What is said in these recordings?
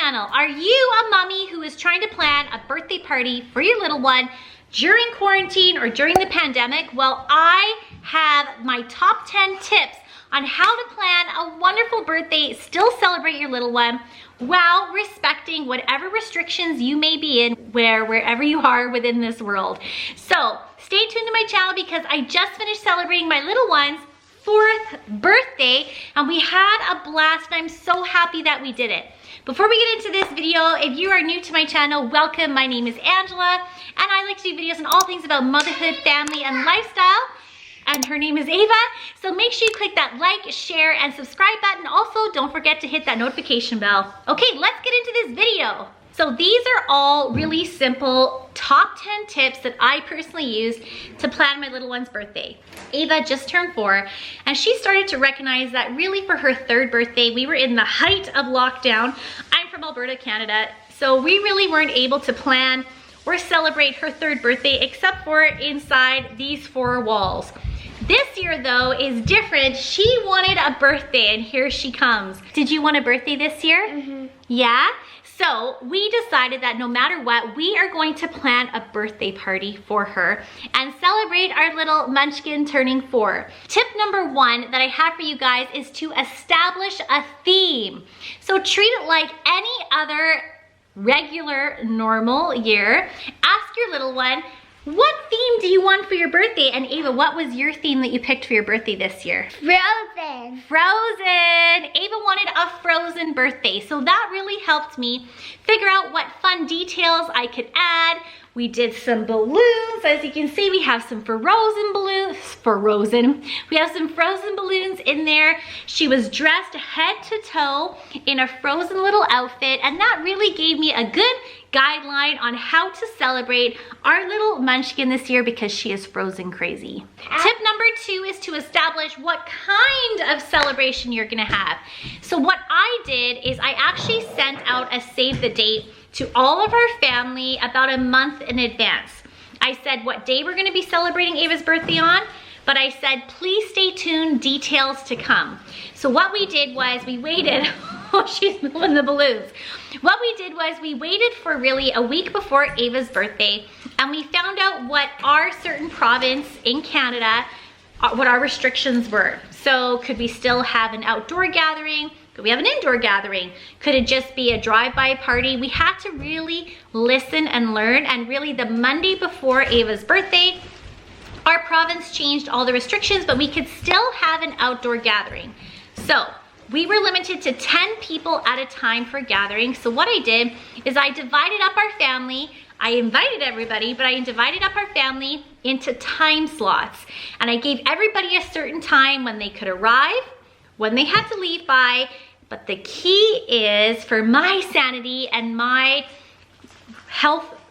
channel. Are you a mommy who is trying to plan a birthday party for your little one during quarantine or during the pandemic? Well, I have my top 10 tips on how to plan a wonderful birthday, still celebrate your little one while respecting whatever restrictions you may be in wherever you are within this world. So stay tuned to my channel because I just finished celebrating my little one's 4th birthday and we had a blast and I'm so happy that we did it. Before we get into this video, if you are new to my channel, welcome. My name is Angela and I like to do videos on all things about motherhood, family, and lifestyle. And her name is Ava. So make sure you click that like, share, and subscribe button. Also, don't forget to hit that notification bell. Okay, let's get into this video. So these are all really simple top 10 tips that I personally use to plan my little one's birthday. Ava just turned 4 and she started to recognize that really for her 3rd birthday, we were in the height of lockdown. I'm from Alberta, Canada, so we really weren't able to plan or celebrate her 3rd birthday except for inside these 4 walls. This year though is different. She wanted a birthday and here she comes. Did you want a birthday this year? Mm-hmm. Yeah? So we decided that no matter what, we are going to plan a birthday party for her and celebrate our little munchkin turning 4. Tip number 1 that I have for you guys is to establish a theme. So treat it like any other regular, normal year. Ask your little one, what theme do you want for your birthday? And Ava, what was your theme that you picked for your birthday this year? Frozen. Frozen. Ava wanted a Frozen birthday. So that really helped me figure out what fun details I could add. We did some balloons. As you can see, we have some Frozen balloons. We have some Frozen balloons in there. She was dressed head to toe in a Frozen little outfit. And that really gave me a good guideline on how to celebrate our little munchkin this year because she is Frozen crazy. Tip number 2 is to establish what kind of celebration you're gonna have. So what I did is I actually sent out a save the date to all of our family about a month in advance. I said what day we're gonna be celebrating Ava's birthday on, but I said, please stay tuned, details to come. So what we did was we waited, oh, she's moving the balloons. What we did was we waited for really a week before Ava's birthday and we found out what our certain province in Canada, what our restrictions were. So could we still have an outdoor gathering? Could we have an indoor gathering? Could it just be a drive-by party? We had to really listen and learn, and really the Monday before Ava's birthday, our province changed all the restrictions, but we could still have an outdoor gathering. So we were limited to 10 people at a time for gathering. So what I did is I divided up our family. I invited everybody, but I divided up our family into time slots. And I gave everybody a certain time when they could arrive, when they had to leave by. But the key is, for my sanity and my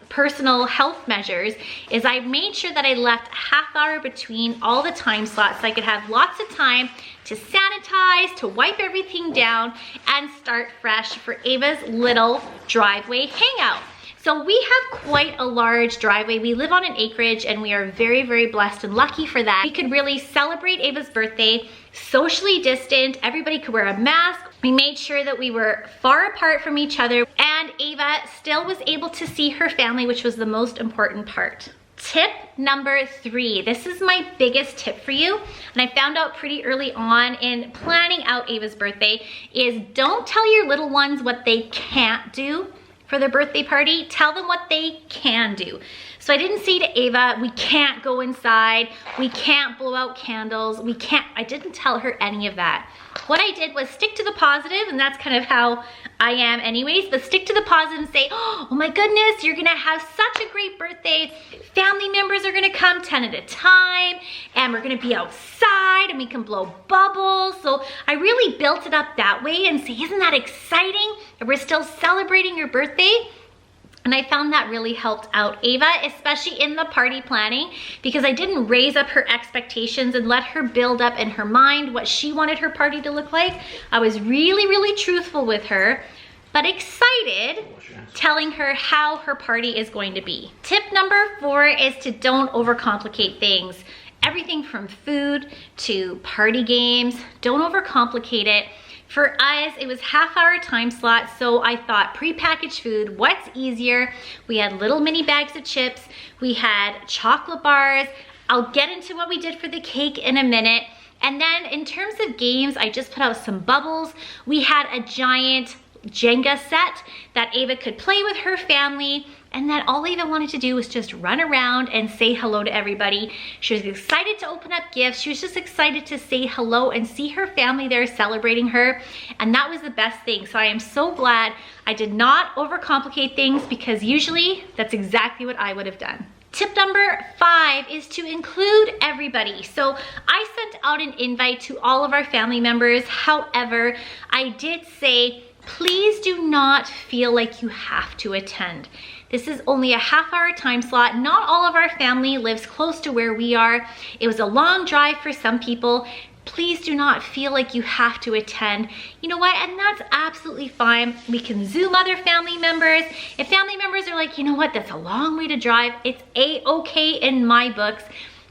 personal health measures, is I made sure that I left a half hour between all the time slots so I could have lots of time to sanitize, to wipe everything down, and start fresh for Ava's little driveway hangout. So we have quite a large driveway. We live on an acreage and we are very, very blessed and lucky for that. We could really celebrate Ava's birthday socially distant. Everybody could wear a mask. We made sure that we were far apart from each other and Ava still was able to see her family, which was the most important part. Tip number 3, this is my biggest tip for you, and I found out pretty early on in planning out Ava's birthday, is don't tell your little ones what they can't do for their birthday party. Tell them what they can do. So I didn't say to Ava, we can't go inside, we can't blow out candles, I didn't tell her any of that. What I did was stick to the positive, and that's kind of how I am anyways, but stick to the positive and say, oh my goodness, you're gonna have such a great birthday. Family members are gonna come 10 at a time, and we're gonna be outside, and we can blow bubbles. So I really built it up that way and say, isn't that exciting? And we're still celebrating your birthday. And I found that really helped out Ava, especially in the party planning, because I didn't raise up her expectations and let her build up in her mind what she wanted her party to look like. I was really, really truthful with her, but excited, telling her how her party is going to be. Tip number 4 is to don't overcomplicate things. Everything from food to party games, don't overcomplicate it. For us, it was half-hour time slot, so I thought prepackaged food, what's easier? We had little mini bags of chips, we had chocolate bars. I'll get into what we did for the cake in a minute. And then in terms of games, I just put out some bubbles. We had a giant Jenga set that Ava could play with her family, and then all Ava wanted to do was just run around and say hello to everybody. She was excited to open up gifts. She was just excited to say hello and see her family there celebrating her, and that was the best thing. So I am so glad I did not overcomplicate things, because usually that's exactly what I would have done. Tip number 5 is to include everybody. So I sent out an invite to all of our family members. However, I did say, please do not feel like you have to attend. This is only a half-hour time slot. Not all of our family lives close to where we are. It was a long drive for some people. Please do not feel like you have to attend. You know what? And that's absolutely fine. We can Zoom other family members. If family members are like, you know what, that's a long way to drive, it's a-okay in my books.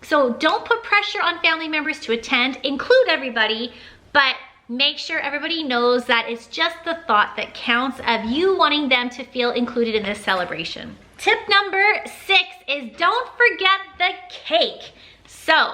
So don't put pressure on family members to attend. Include everybody, but make sure everybody knows that it's just the thought that counts of you wanting them to feel included in this celebration. Tip number 6 is don't forget the cake. So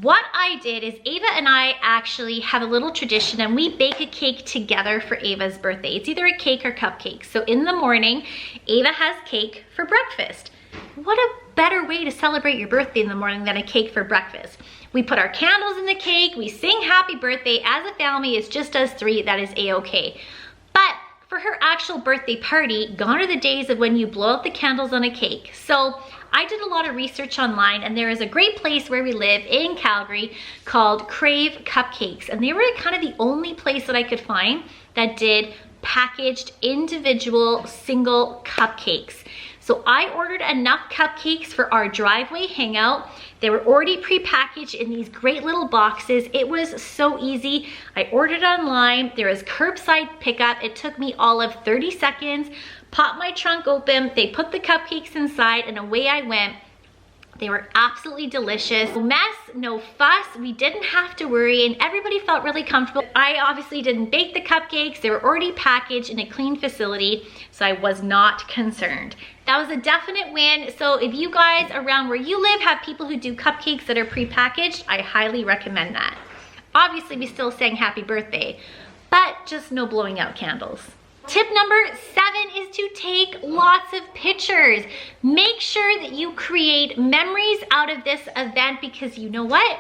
what I did is Ava and I actually have a little tradition, and we bake a cake together for Ava's birthday. It's either a cake or cupcakes. So in the morning, Ava has cake for breakfast. What a better way to celebrate your birthday in the morning than a cake for breakfast. We put our candles in the cake, we sing happy birthday. As a family, it's just us 3, that is a-okay. But for her actual birthday party, gone are the days of when you blow out the candles on a cake. So I did a lot of research online, and there is a great place where we live in Calgary called Crave Cupcakes. And they were kind of the only place that I could find that did packaged individual single cupcakes. So I ordered enough cupcakes for our driveway hangout. They were already pre-packaged in these great little boxes. It was so easy. I ordered online. There is curbside pickup. It took me all of 30 seconds. Popped my trunk open. They put the cupcakes inside, and away I went. They were absolutely delicious. No mess, no fuss. We didn't have to worry, and everybody felt really comfortable. I obviously didn't bake the cupcakes. They were already packaged in a clean facility, so I was not concerned. That was a definite win. So if you guys around where you live have people who do cupcakes that are pre-packaged, I highly recommend that. Obviously, we still sang happy birthday, but just no blowing out candles. Tip number 7 is to take lots of pictures. Make sure that you create memories out of this event, because you know what?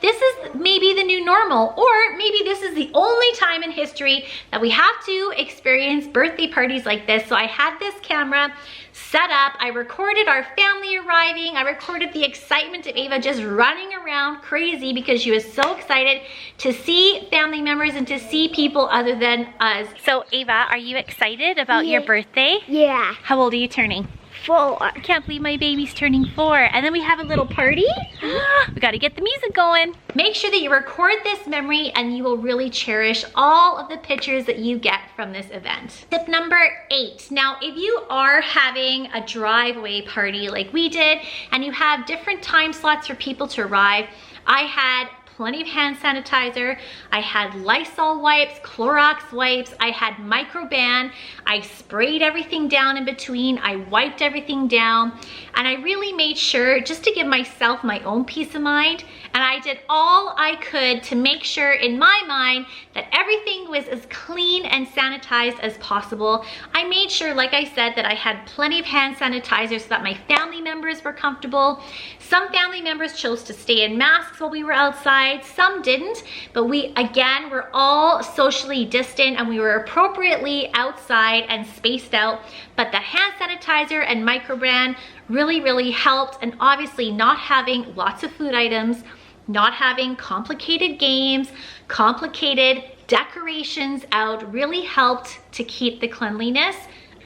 This is maybe the new normal, or maybe this is the only time in history that we have to experience birthday parties like this. So I had this camera set up. I recorded our family arriving. I recorded the excitement of Ava just running around crazy because she was so excited to see family members and to see people other than us. So Ava, are you excited about your birthday? Yeah. How old are you turning? 4. I can't believe my baby's turning 4. And then we have a little party. We got to get the music going. Make sure that you record this memory, and you will really cherish all of the pictures that you get from this event. Tip number 8. Now, if you are having a driveway party like we did, and you have different time slots for people to arrive, I had plenty of hand sanitizer. I had Lysol wipes, Clorox wipes. I had Microban. I sprayed everything down in between. I wiped everything down. And I really made sure, just to give myself my own peace of mind, and I did all I could to make sure in my mind that everything was as clean and sanitized as possible. I made sure, like I said, that I had plenty of hand sanitizer so that my family members were comfortable. Some family members chose to stay in masks while we were outside. Some didn't, but we, again, were all socially distant, and we were appropriately outside and spaced out. But the hand sanitizer and Microban really helped, and obviously not having lots of food items, not having complicated games, complicated decorations out really helped to keep the cleanliness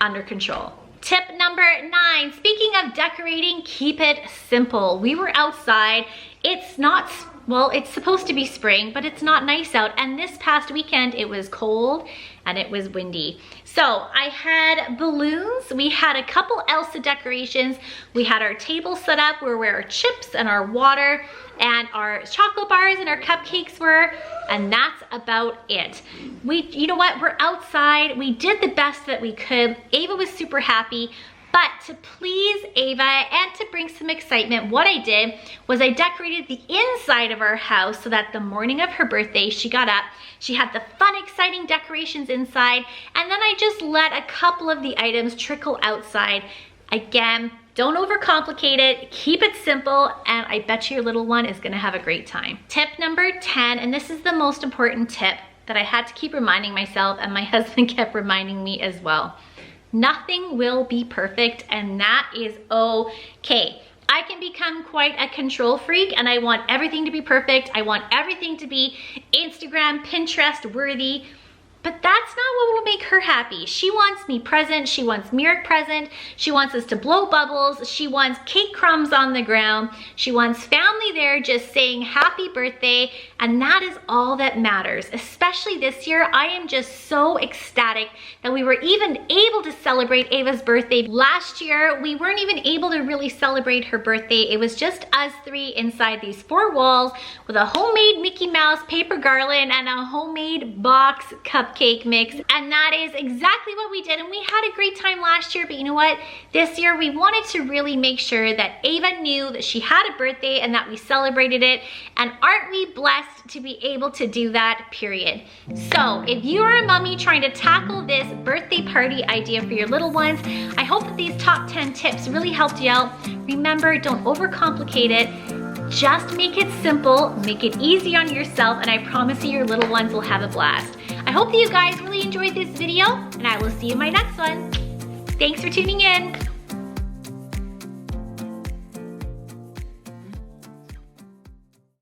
under control. Tip number 9, speaking of decorating, keep it simple. We were outside. It's not well, it's supposed to be spring, but it's not nice out. And this past weekend, it was cold and it was windy. So I had balloons. We had a couple Elsa decorations. We had our table set up where our chips and our water and our chocolate bars and our cupcakes were, and that's about it. You know what, we're outside. We did the best that we could. Ava was super happy. But to please Ava and to bring some excitement, what I did was I decorated the inside of our house so that the morning of her birthday, she got up, she had the fun, exciting decorations inside, and then I just let a couple of the items trickle outside. Again, don't overcomplicate it, keep it simple, and I bet you your little one is gonna have a great time. Tip number 10, and this is the most important tip that I had to keep reminding myself, and my husband kept reminding me as well. Nothing will be perfect, and that is okay. I can become quite a control freak, and I want everything to be perfect. I want everything to be Instagram, Pinterest worthy. But that's not what will make her happy. She wants me present. She wants Mirek present. She wants us to blow bubbles. She wants cake crumbs on the ground. She wants family there just saying happy birthday. And that is all that matters. Especially this year, I am just so ecstatic that we were even able to celebrate Ava's birthday. Last year, we weren't even able to really celebrate her birthday. It was just us three inside these four walls with a homemade Mickey Mouse paper garland and a homemade box cupcake mix. And that is exactly what we did. And we had a great time last year, but you know what? This year, we wanted to really make sure that Ava knew that she had a birthday and that we celebrated it. And aren't we blessed to be able to do that, period. So if you are a mommy trying to tackle this birthday party idea for your little ones, I hope that these top 10 tips really helped you out. Remember, don't overcomplicate it. Just make it simple, make it easy on yourself, and I promise you your little ones will have a blast. I hope that you guys really enjoyed this video, and I will see you in my next one. Thanks for tuning in.